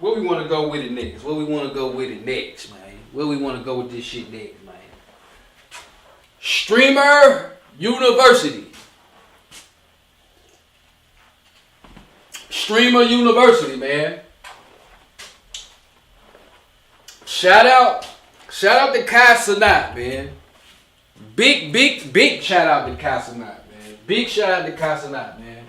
Where we want to go with it next? Where we want to go with it next, man? Where we want to go with this shit next, man? Streamer University. Streamer University, man. Shout out to Cenat, man. Big shout out to Cenat, man. Big shout out to Cenat, man.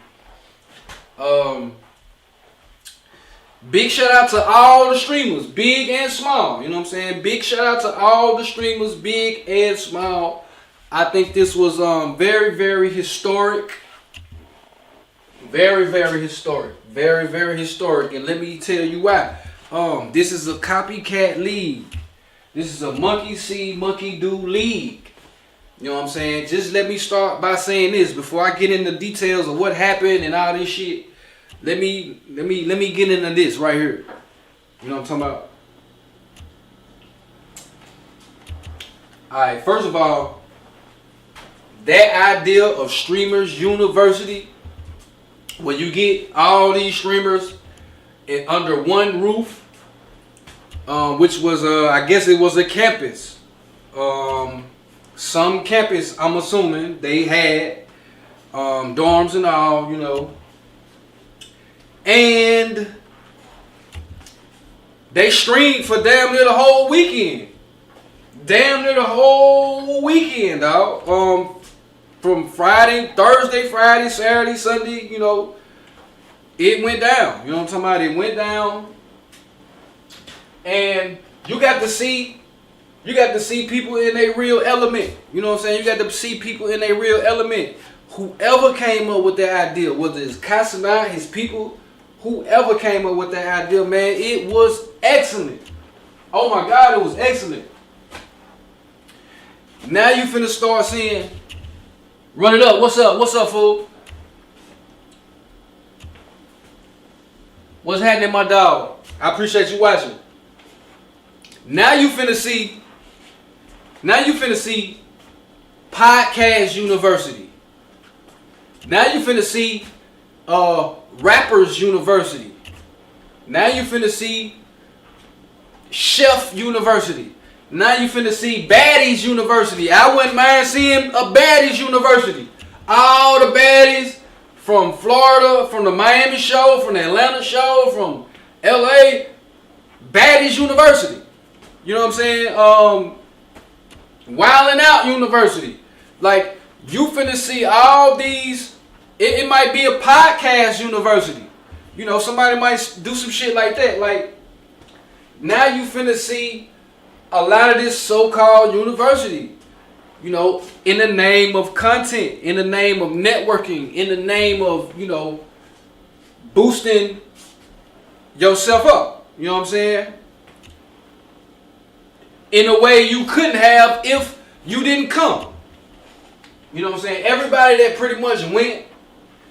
Big shout out to all the streamers, big and small. You know what I'm saying? Big shout out to all the streamers, big and small. I think this was very, very historic. Very, very historic. Very, very historic. And let me tell you why. This is a copycat league. This is a monkey see, monkey do league. You know what I'm saying? Just let me start by saying this before I get into details of what happened and all this shit. Let me get into this right here. You know what I'm talking about? Alright, first of all, that idea of Streamers University, where you get all these streamers under one roof, which was I guess it was a campus. Some campus, I'm assuming, they had dorms and all, you know. And they streamed for damn near the whole weekend. Damn near the whole weekend, dog. From Thursday, Friday, Saturday, Sunday, you know, it went down. You know what I'm talking about? It went down. And you got to see people in their real element. You know what I'm saying? You got to see people in their real element. Whoever came up with that idea, whether it's Cenat, his people, whoever came up with that idea, man, it was excellent. Oh my God, it was excellent. Now you finna start seeing, run it up. What's up, fool? What's happening, my dog? I appreciate you watching. Now you finna see Podcast University. Now you finna see Rappers University. Now you finna see Chef University. Now you finna see Baddies University. I wouldn't mind seeing a Baddies University. All the baddies from Florida, from the Miami show, from the Atlanta show, from LA, Baddies University. You know what I'm saying? Wildin' Out University. Like, you finna see all these. It might be a podcast university. You know, somebody might do some shit like that. Like, now you finna see a lot of this so-called university. You know, in the name of content, in the name of networking, in the name of, you know, boosting yourself up. You know what I'm saying? In a way you couldn't have if you didn't come. You know what I'm saying? Everybody that pretty much went,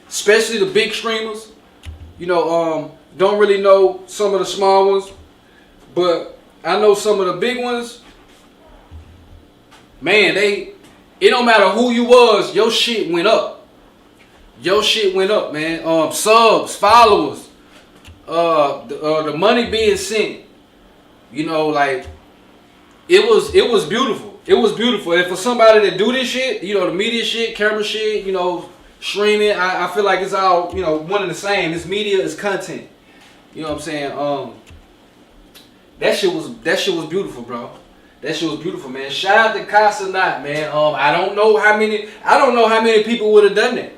especially the big streamers, you know, don't really know some of the small ones, but I know some of the big ones. Man, it don't matter who you was, your shit went up. Your shit went up, man. Subs, followers, the money being sent. You know, like, it was beautiful. It was beautiful. And for somebody that do this shit, you know, the media shit, camera shit, you know, streaming, I feel like it's all, you know, one and the same. It's media, it's content. You know what I'm saying? That shit was beautiful, bro. That shit was beautiful, man. Shout out to Cenat, man. I don't know how many people would have done that.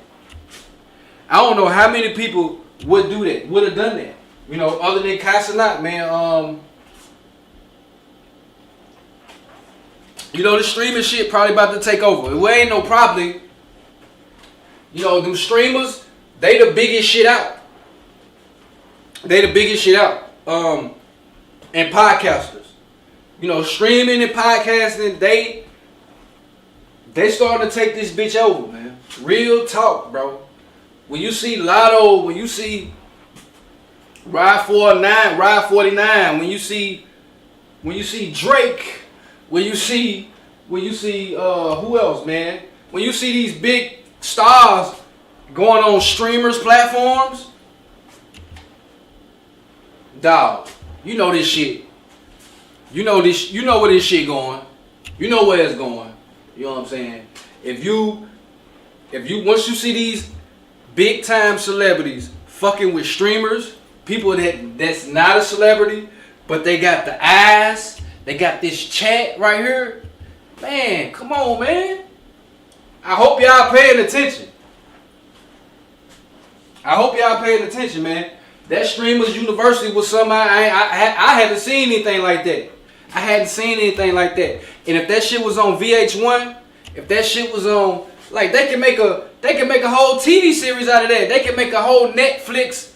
I don't know how many people would do that, would have done that. You know, other than Cenat, man. You know, the streaming shit probably about to take over. It ain't no probably. You know, them streamers, they the biggest shit out. They the biggest shit out. And podcasters. You know, streaming and podcasting, they starting to take this bitch over, man. Real talk, bro. When you see Lotto, when you see Ride 49, Ride 49, when you see Drake, when you see who else, man? When you see these big stars going on streamers platforms, dog, you know this shit. You know this. You know where this shit going. You know where it's going. You know what I'm saying? If you once you see these big time celebrities fucking with streamers, people that's not a celebrity, but they got the eyes, they got this chat right here. Man, come on, man. I hope y'all paying attention. I hope y'all paying attention, man. That Streamers University was something I hadn't seen anything like that. I hadn't seen anything like that. And if that shit was on VH1, if that shit was on, like, they can make a whole TV series out of that. They can make a whole Netflix.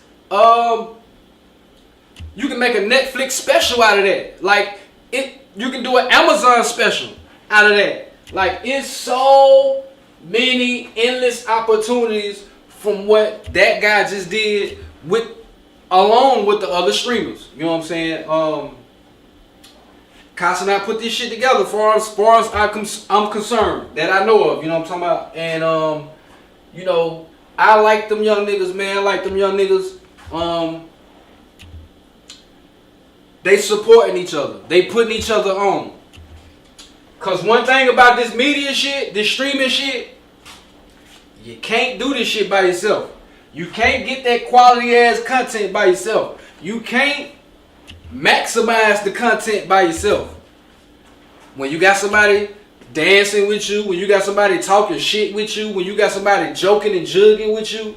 You can make a Netflix special out of that. Like, you can do an Amazon special out of that. Like, it's so many endless opportunities from what that guy just did along with the other streamers. You know what I'm saying? Cenat put this shit together as far as I'm concerned, that I know of. You know what I'm talking about? And you know, I like them young niggas, man. I like them young niggas. They supporting each other. They putting each other on. Cause one thing about this media shit, this streaming shit, you can't do this shit by yourself. You can't get that quality ass content by yourself. You can't maximize the content by yourself. When you got somebody dancing with you, when you got somebody talking shit with you, when you got somebody joking and jugging with you,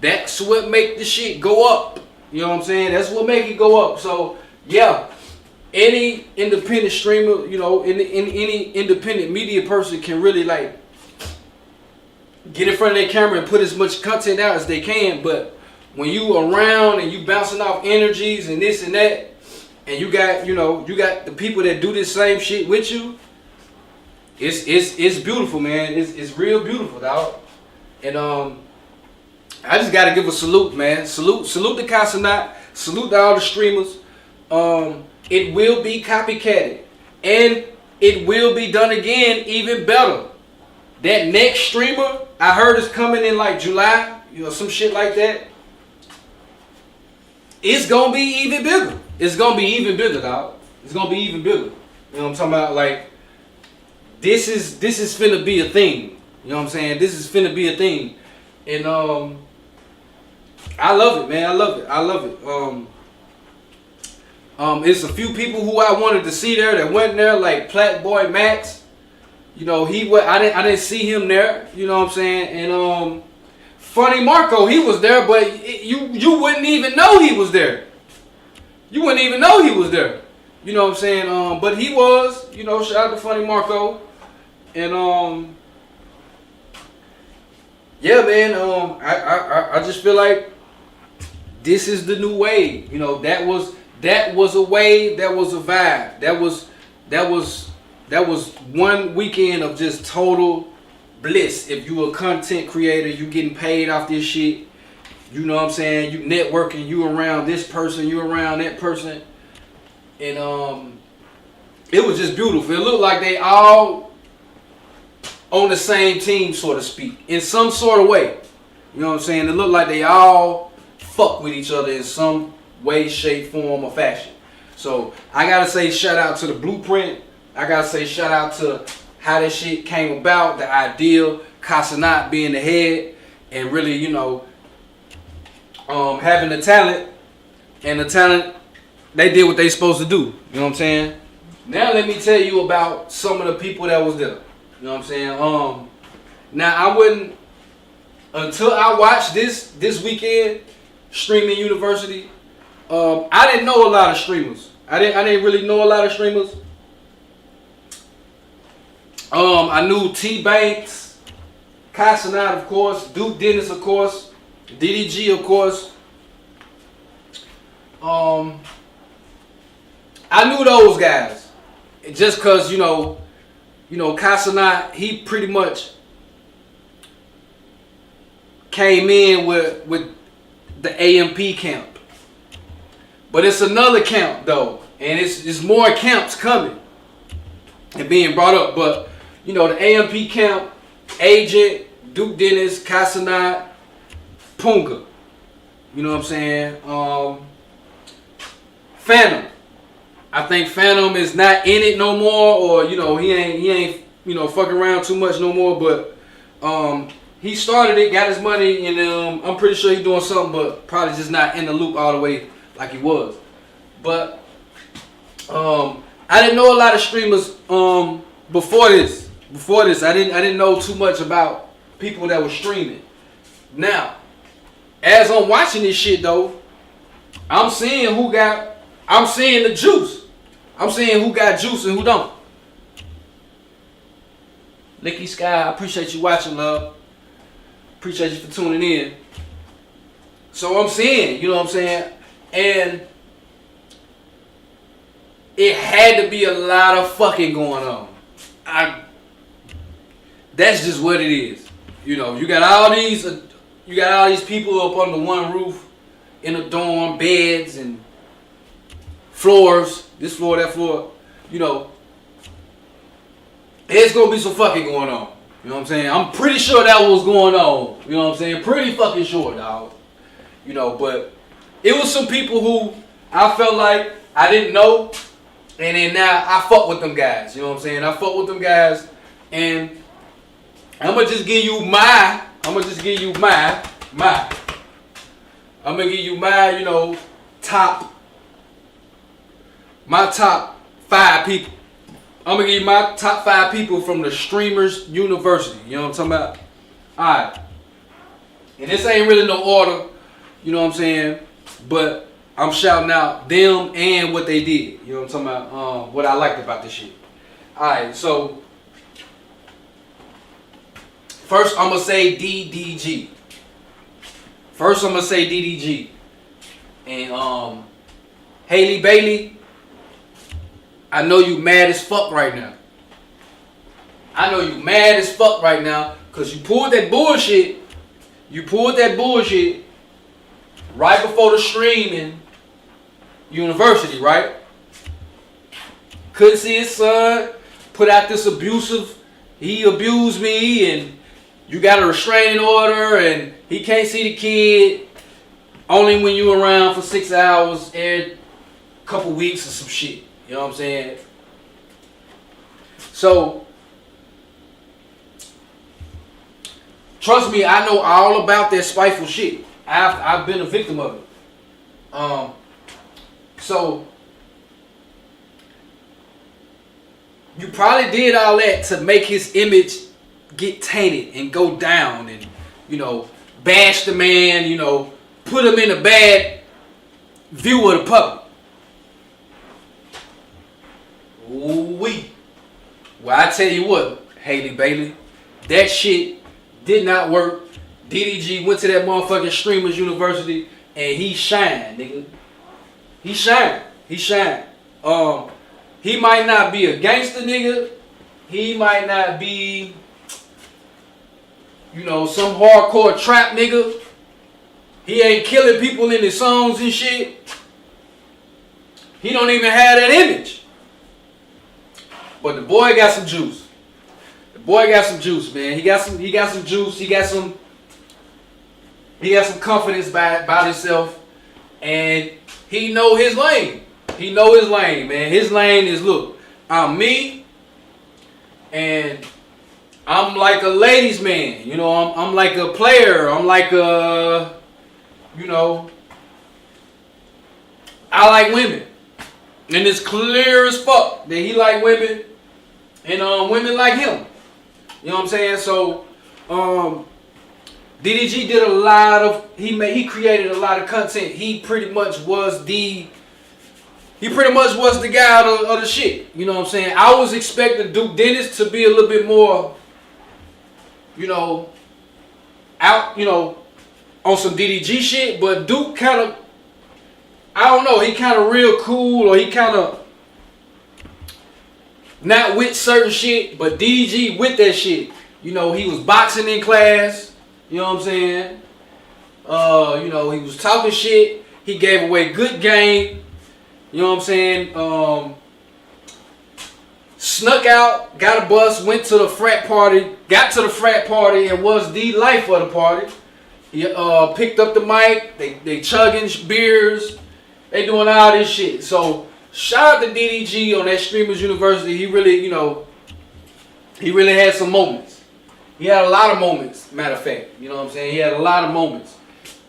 that's what make the shit go up. You know what I'm saying? That's what make it go up. So yeah, any independent streamer, you know, any independent media person can really like get in front of their camera and put as much content out as they can. But when you around and you bouncing off energies and this and that, and you got, you know, you got the people that do this same shit with you, it's beautiful, man. It's real beautiful, dog. And I just gotta give a salute, man. Salute to Cenat. Salute to all the streamers. It will be copycatted, and it will be done again even better. That next streamer I heard is coming in like July, you know, some shit like that. It's gonna be even bigger. It's gonna be even bigger, dog. It's gonna be even bigger. You know what I'm talking about? Like, this is finna be a thing. You know what I'm saying? This is finna be a thing. And I love it, man. I love it. I love it. It's a few people who I wanted to see there that went there, like Plat Boy Max. You know, I didn't see him there. You know what I'm saying? And FunnyMike, he was there, but you wouldn't even know he was there. You wouldn't even know he was there. You know what I'm saying? But he was. You know, shout out to FunnyMike. And yeah, man. I just feel like this is the new wave. You know, that was a wave. That was a vibe. That was one weekend of just total bliss. If you a content creator, you getting paid off this shit. You know what I'm saying? You networking, you around this person, you around that person. And it was just beautiful. It looked like they all on the same team, so to speak, in some sort of way. You know what I'm saying? It looked like they all fuck with each other in some way, shape, form, or fashion. So I gotta say shout out to the blueprint. I gotta say shout out to how that shit came about, the idea, Cenat being the head, and really, you know, having the talent, and the talent, they did what they supposed to do. You know what I'm saying? Now let me tell you about some of the people that was there. You know what I'm saying? Now I wouldn't, until I watched this weekend, Streaming University, I didn't know a lot of streamers. I didn't really know a lot of streamers. I knew T Banks, Cenat, of course, Duke Dennis, of course, DDG, of course. I knew those guys just because, you know, Cenat, he pretty much came in with the AMP camp. But it's another camp though, and it's more camps coming and being brought up. But you know, the AMP camp, Agent, Duke Dennis, Cenat, Punga. You know what I'm saying? Phantom. I think Phantom is not in it no more, or you know, he ain't you know, fucking around too much no more. But he started it, got his money, and I'm pretty sure he's doing something, but probably just not in the loop all the way like he was. But I didn't know a lot of streamers before this. I didn't know too much about people that were streaming. Now, as I'm watching this shit though, I'm seeing the juice. I'm seeing who got juice and who don't. Licky Sky, I appreciate you watching, love. Appreciate you for tuning in. So I'm seeing, you know what I'm saying? And it had to be a lot of fucking going on. That's just what it is. You know, you got all these people up under one roof in a dorm, beds and floors, this floor, that floor, you know. There's gonna be some fucking going on. You know what I'm saying? I'm pretty sure that was going on. You know what I'm saying? Pretty fucking sure, dog. You know, but it was some people who I felt like I didn't know, and then now I fuck with them guys. You know what I'm saying? I fuck with them guys, and I'm gonna just give you my, you know, my top 5 people. I'm gonna give you my top 5 people from the Streamers University. You know what I'm talking about? Alright. And this ain't really no order, you know what I'm saying? But I'm shouting out them and what they did. You know what I'm talking about? What I liked about this shit. Alright, so first I'm gonna say DDG. And Haley Bailey, I know you mad as fuck right now. Cause you pulled that bullshit. Right before the streaming university, right? Couldn't see his son. Put out this he abused me, and you got a restraining order, and he can't see the kid only when you around for 6 hours every couple weeks or some shit. You know what I'm saying? So, trust me, I know all about that spiteful shit. I've been a victim of it. So, you probably did all that to make his image get tainted and go down, and, you know, bash the man, you know, put him in a bad view of the public. Ooh-wee. Well, I tell you what, Haley Bailey, that shit did not work. DDG went to that motherfucking Streamers University and he shined, nigga. He shined. He might not be a gangster nigga. He might not be, you know, some hardcore trap nigga. He ain't killing people in his songs and shit. He don't even have that image. But the boy got some juice. Man. He got some juice. He got some confidence about himself. And he know his lane. Man. His lane is, look, I'm me, and I'm like a ladies' man. You know, I'm like a player. I'm like a, you know, I like women. And it's clear as fuck that he like women, and women like him. You know what I'm saying? So DDG did a lot of, he created a lot of content. He pretty much was the guy of the shit. You know what I'm saying? I was expecting Duke Dennis to be a little bit more, you know, out, you know, on some DDG shit, but Duke kind of, I don't know, he kind of real cool, or he kind of not with certain shit, but DDG with that shit. You know, he was boxing in class, you know what I'm saying? You know, he was talking shit. He gave away good game, you know what I'm saying? Snuck out, got a bus, went to the frat party, got to the frat party, and was the life of the party. He picked up the mic, they chugging beers. They doing all this shit. So shout out to DDG on that Streamers University. He really, he really had some moments. He had a lot of moments, matter of fact. You know what I'm saying? He had a lot of moments.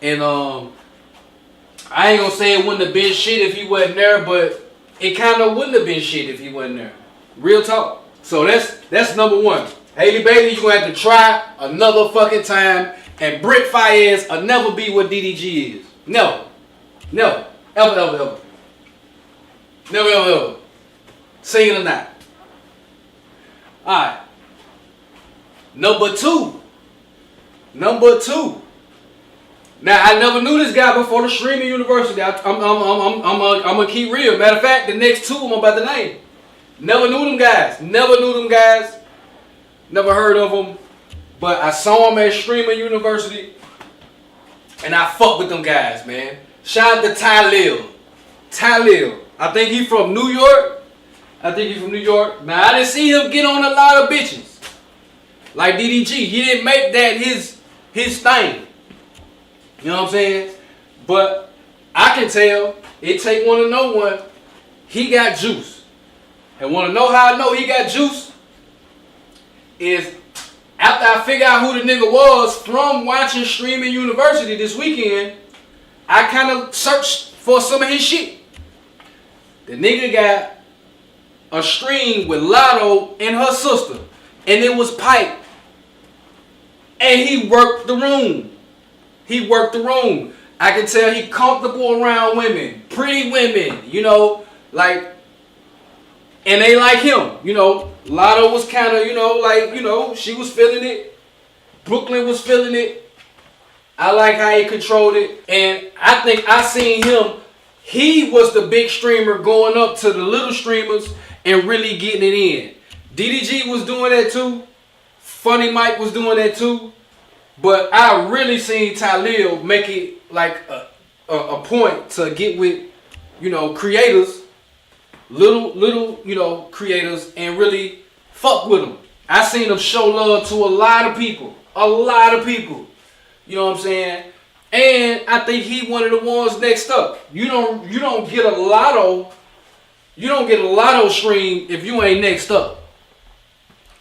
And I ain't gonna say it wouldn't have been shit if he wasn't there, but it kind of wouldn't have been shit if he wasn't there. Real talk. So that's number one. Haley Bailey, you're gonna have to try another fucking time, and Britt Fayez will never be what DDG is. No. Never. Ever, ever, ever. Never, ever, ever. Sing it or not. Alright. Number two. Now, I never knew this guy before the Streaming University. I'm gonna keep real. Matter of fact, the next two I'm about to name. Never knew them guys. Never heard of them. But I saw them at Streaming University. And I fuck with them guys, man. Shout out to Tylil. I think he from New York. Now, I didn't see him get on a lot of bitches. Like DDG. He didn't make that his thing. You know what I'm saying? But I can tell, it take one to know one, he got juice. And want to know how I know he got juice? Is after I figure out who the nigga was from watching Streaming University this weekend, I kind of searched for some of his shit. The nigga got a stream with Lotto and her sister. And it was pipe. And he worked the room. I can tell he comfortable around women. Pretty women, like, and they like him. Lotto was kind of, she was feeling it. Brooklyn was feeling it. I like how he controlled it. And I think I seen him. He was the big streamer going up to the little streamers and really getting it in. DDG was doing that too. FunnyMike was doing that too. But I really seen Tylil make it like a point to get with, creators, little, creators, and really fuck with them. I seen them show love to a lot of people. You know what I'm saying? And I think he one of the ones next up. You don't get a lotto stream if you ain't next up.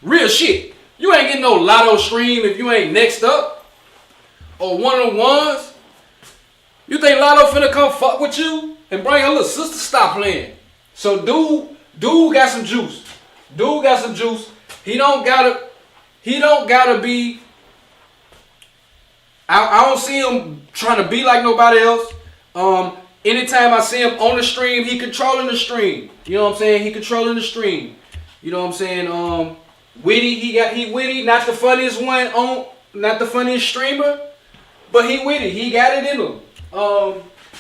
Real shit. You ain't getting no lotto stream if you ain't next up. Or one of the ones. You think Lotto finna come fuck with you and bring her little sister? Stop playing. So dude got some juice. He don't gotta be. I don't see him trying to be like nobody else. Anytime I see him on the stream, he controlling the stream. You know what I'm saying? You know what I'm saying? Witty, he witty, not the funniest one on, not the funniest streamer, but he witty. He got it in him.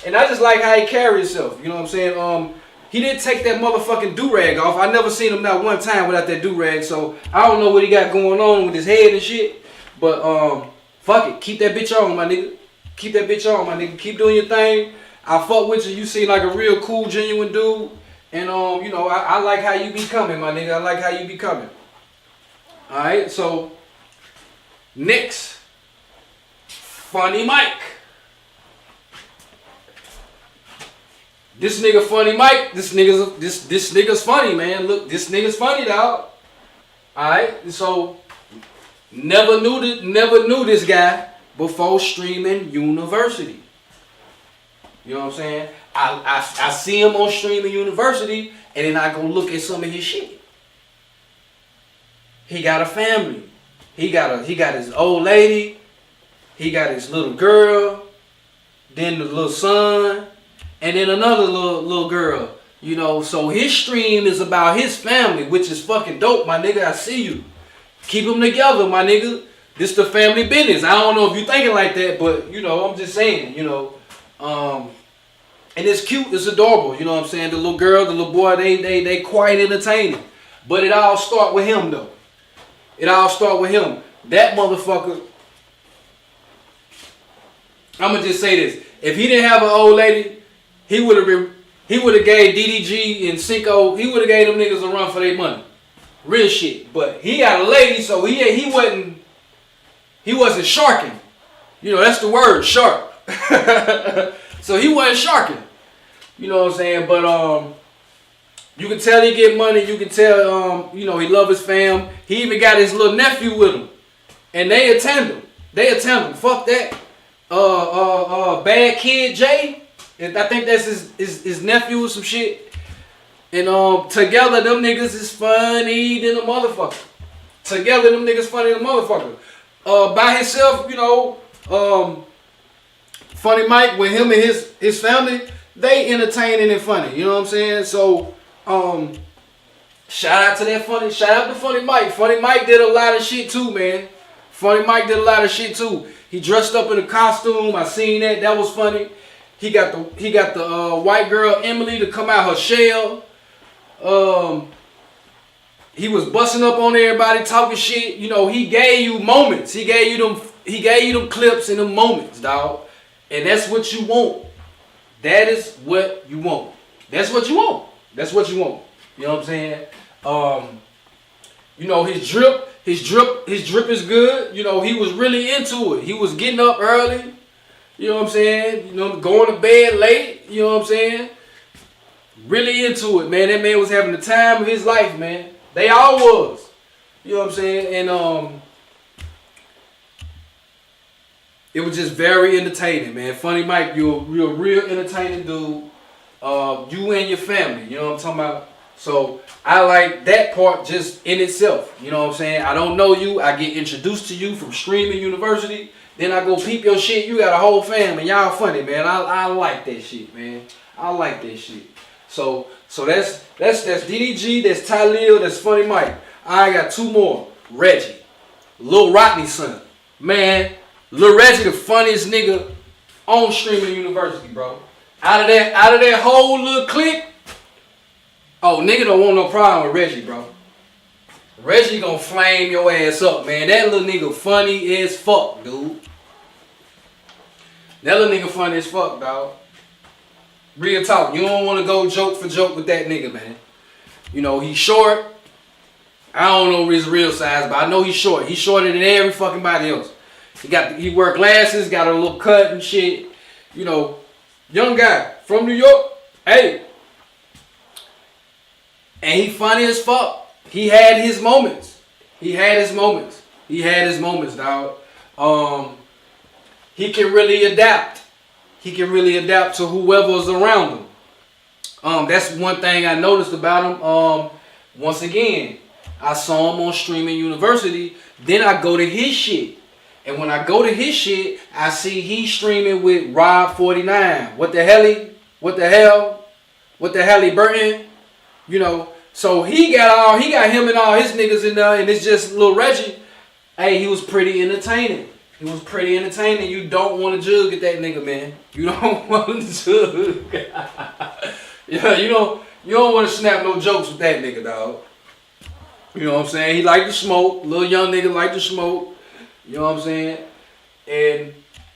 And I just like how he carry himself. You know what I'm saying? He didn't take that motherfucking do-rag off. I never seen him not one time without that do-rag, so I don't know what he got going on with his head and shit. But fuck it, keep that bitch on, my nigga. Keep doing your thing. I fuck with you. You seem like a real cool, genuine dude. And I like how you be coming, my nigga. Alright, so next, FunnyMike. This nigga FunnyMike, this nigga's funny, man. Look, this nigga's funny, dog. Alright, so never knew this guy before Streaming University. You know what I'm saying? I see him on Streaming University, and then I go look at some of his shit. He got a family. He got his old lady. He got his little girl. Then the little son. And then another little girl. So his stream is about his family, which is fucking dope, my nigga. I see you. Keep them together, my nigga. This the family business. I don't know if you thinking like that, but I'm just saying, and it's cute, it's adorable, you know what I'm saying? The little girl, the little boy, they quite entertaining. But it all start with him though. That motherfucker. I'ma just say this. If he didn't have an old lady, he would have gave DDG and Cinco, he would have gave them niggas a run for their money. Real shit. But he got a lady, so he wasn't sharking. That's the word, shark. So he wasn't sharking. You know what I'm saying? But you can tell he get money. You can tell you know, he love his fam. He even got his little nephew with him, and they attend him. They attend him. Fuck that. Bad Kid Jay. I think that's his nephew or some shit. And together them niggas is funny than a motherfucker. Together them niggas funny than a motherfucker. By himself, you know, FunnyMike with him and his family, they entertaining and funny. You know what I'm saying? So shout out to FunnyMike. FunnyMike did a lot of shit too, man. FunnyMike did a lot of shit too. He dressed up in a costume. I seen that. That was funny. He got the white girl Emily to come out her shell. He was busting up on everybody, talking shit. You know, he gave you moments. He gave you them clips and them moments, dog. And that's what you want. That is what you want. That's what you want. That's what you want. You know what I'm saying? You know, his drip is good. You know, he was really into it. He was getting up early. You know what I'm saying? You know, going to bed late. You know what I'm saying? Really into it, man. That man was having the time of his life, man. They all was. You know what I'm saying? And it was just very entertaining, man. FunnyMike, you're a real entertaining dude. You and your family, you know what I'm talking about? So I like that part just in itself. You know what I'm saying? I don't know you. I get introduced to you from Streaming University. Then I go peep your shit. You got a whole family. Y'all funny, man. I like that shit, man. I like that shit. So that's DDG, that's Tylil, that's FunnyMike. I got two more. Reggie. Lil Rodney's son. Man, Lil Reggie the funniest nigga on Streaming University, bro. Out of that whole little clique, oh, nigga don't want no problem with Reggie, bro. Reggie gonna flame your ass up, man. That little nigga funny as fuck, dude. That little nigga funny as fuck, dog. Real talk. You don't want to go joke for joke with that nigga, man. You know, he's short. I don't know his real size, but I know he's short. He's shorter than every fucking body else. He wear glasses, got a little cut and shit. You know, young guy from New York. Hey. And he funny as fuck. He had his moments. He had his moments, dog. He can really adapt. He can really adapt to whoever's around him. That's one thing I noticed about him. Once again, I saw him on Streaming University. Then I go to his shit. And when I go to his shit, I see he's streaming with Rob49. What the hell he Burton? You know, so he got him and all his niggas in there, and it's just Lil Reggie. Hey, he was pretty entertaining. You don't want to jug at that nigga, man. You don't want to jug. Yeah, you don't want to snap no jokes with that nigga, dog. You know what I'm saying? He like to smoke. Little young nigga like to smoke. You know what I'm saying? And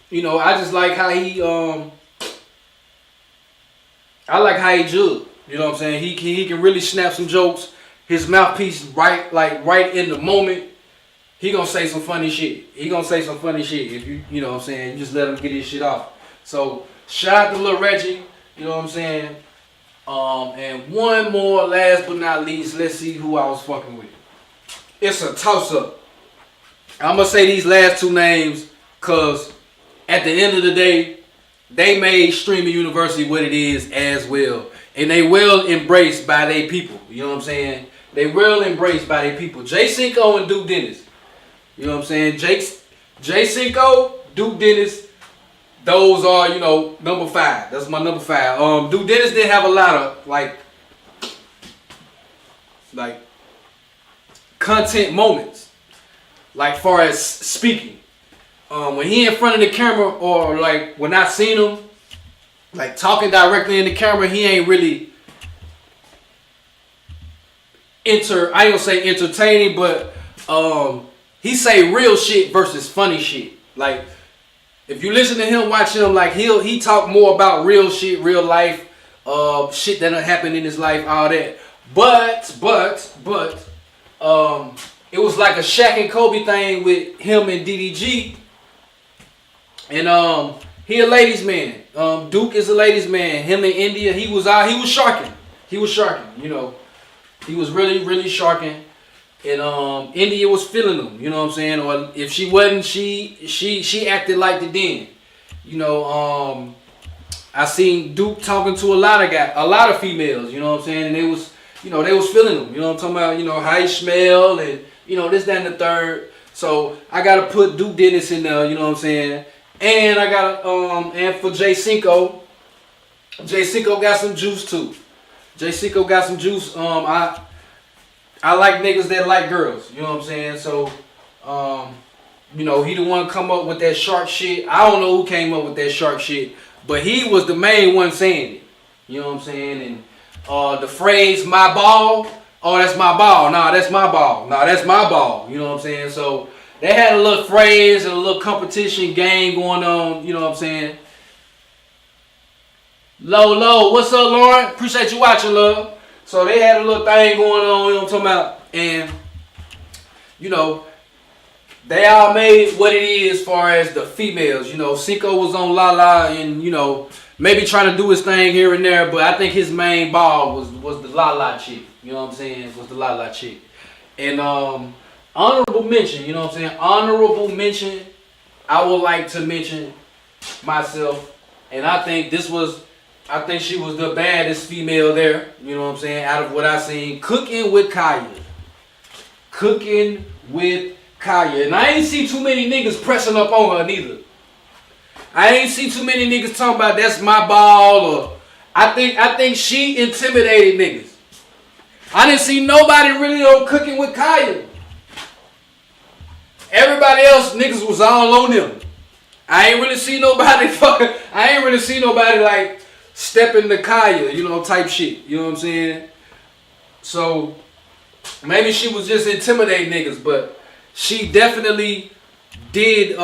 you know, I just like how he jug. You know what I'm saying? He can really snap some jokes. His mouthpiece right in the moment. He gonna say some funny shit. If you know what I'm saying, you just let him get his shit off. So shout out to Lil Reggie. You know what I'm saying? And one more, last but not least, let's see who I was fucking with. It's a toss-up. I'm gonna say these last two names cause at the end of the day, they made Streaming University what it is as well. And they well embraced by their people. You know what I'm saying? They well embraced by their people. J Cinco and Duke Dennis. You know what I'm saying? J Cinco, Duke Dennis, those are, you know, number 5. That's my number 5. Duke Dennis didn't have a lot of like content moments. Like far as speaking. When he in front of the camera, or like when I seen him like talking directly in the camera, he ain't really I ain't gonna say entertaining, but he say real shit versus funny shit. Like if you listen to him, watch him, like he talk more about real shit, real life, shit that done happened in his life, all that. But it was like a Shaq and Kobe thing with him and DDG. And He a ladies man. Duke is a ladies man. Him in India, he was sharking. He was sharking, you know. He was really, really sharking. And India was feeling him, you know what I'm saying? Or if she wasn't, she acted like the den. You know, I seen Duke talking to a lot of females, you know what I'm saying? And they was feeling him, you know what I'm talking about? You know, how he smell and, you know, this, that, and the third. So I gotta put Duke Dennis in there, you know what I'm saying? And I gotta, and for J Cinco got some juice too. J Cinco got some juice. I like niggas that like girls, you know what I'm saying? So, you know, he the one come up with that shark shit. I don't know who came up with that shark shit, but he was the main one saying it. You know what I'm saying? And the phrase "my ball," oh, that's my ball. Nah, that's my ball. Nah, that's my ball. You know what I'm saying? So they had a little phrase and a little competition game going on. You know what I'm saying? Low, what's up, Lauren? Appreciate you watching, love. So they had a little thing going on, you know what I'm talking about? And, you know, they all made what it is as far as the females. You know, Cinco was on Lala and, you know, maybe trying to do his thing here and there, but I think his main ball was the Lala chick. You know what I'm saying? Was the Lala chick. And honorable mention, you know what I'm saying? Honorable mention, I would like to mention myself. And I think she was the baddest female there, you know what I'm saying, out of what I seen. Cooking with Kaya. Cooking with Kaya. And I ain't see too many niggas pressing up on her neither. I ain't see too many niggas talking about that's my ball or I think she intimidated niggas. I didn't see nobody really on Cooking with Kaya. Everybody else niggas was all on them. I ain't really see nobody like stepping to Kaya, you know, type shit. You know what I'm saying? So maybe she was just intimidating niggas, but she definitely did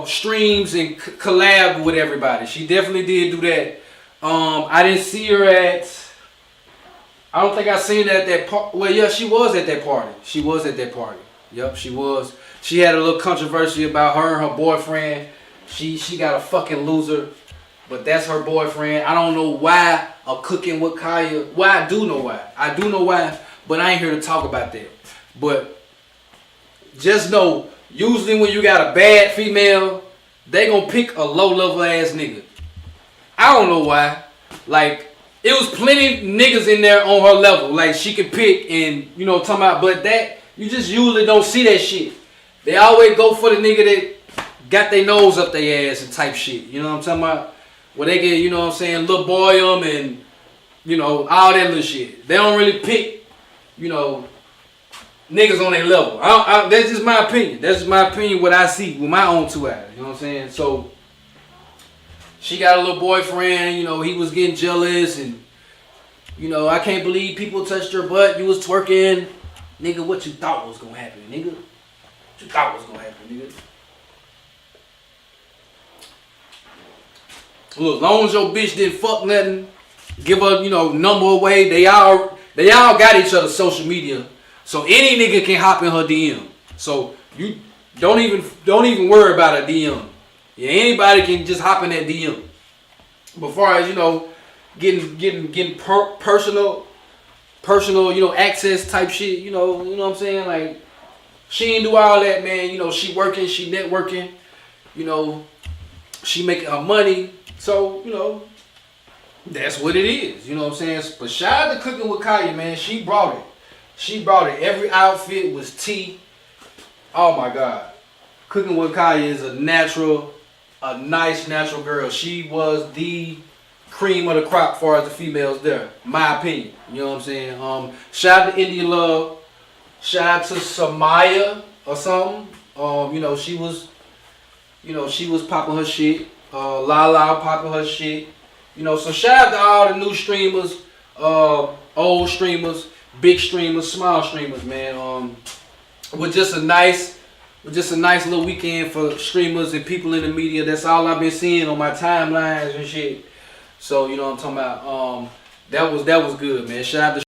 streams and collab with everybody. She definitely did do that. I didn't see her I don't think I seen her at that party. Well, yeah, she was at that party. She was at that party. Yep, she was. She had a little controversy about her and her boyfriend. She got a fucking loser. But that's her boyfriend. I don't know why a Cooking with Kaya. Well, I do know why. I do know why, but I ain't here to talk about that. But just know, usually when you got a bad female, they gonna pick a low-level ass nigga. I don't know why. Like, it was plenty niggas in there on her level. Like, she could pick and, you know, talking about, but that, you just usually don't see that shit. They always go for the nigga that got their nose up their ass and type shit. You know what I'm talking about? Where they get, you know what I'm saying, little boy them and, you know, all that little shit. They don't really pick, you know, niggas on their level. That's just my opinion. That's just my opinion, what I see with my own two eyes. You know what I'm saying? So, she got a little boyfriend, you know, he was getting jealous and, you know, I can't believe people touched your butt. You was twerking. Nigga, what you thought was gonna happen, nigga? What you thought was gonna happen, nigga? Look, as long as your bitch didn't fuck nothing, give her, you know, number away. They all got each other's social media, so any nigga can hop in her DM. So you don't even worry about a DM. Yeah, anybody can just hop in that DM. But as far as, you know, getting personal, you know, access type shit, you know what I'm saying? Like, she ain't do all that, man. You know, she working, she networking, you know, she making her money. So, you know, that's what it is. You know what I'm saying? But shout out to Cooking with Kaya, man. She brought it. She brought it. Every outfit was tea. Oh my God. Cooking with Kaya is a nice natural girl. She was the cream of the crop as far as the females there. My opinion. You know what I'm saying? Shout out to India Love. Shout out to Samaya or something. You know, she was popping her shit. Lala popping her shit. You know, so shout out to all the new streamers, old streamers, big streamers, small streamers, man. With just a nice little weekend for streamers and people in the media. That's all I've been seeing on my timelines and shit. So, you know what I'm talking about. That was good, man. Shout out to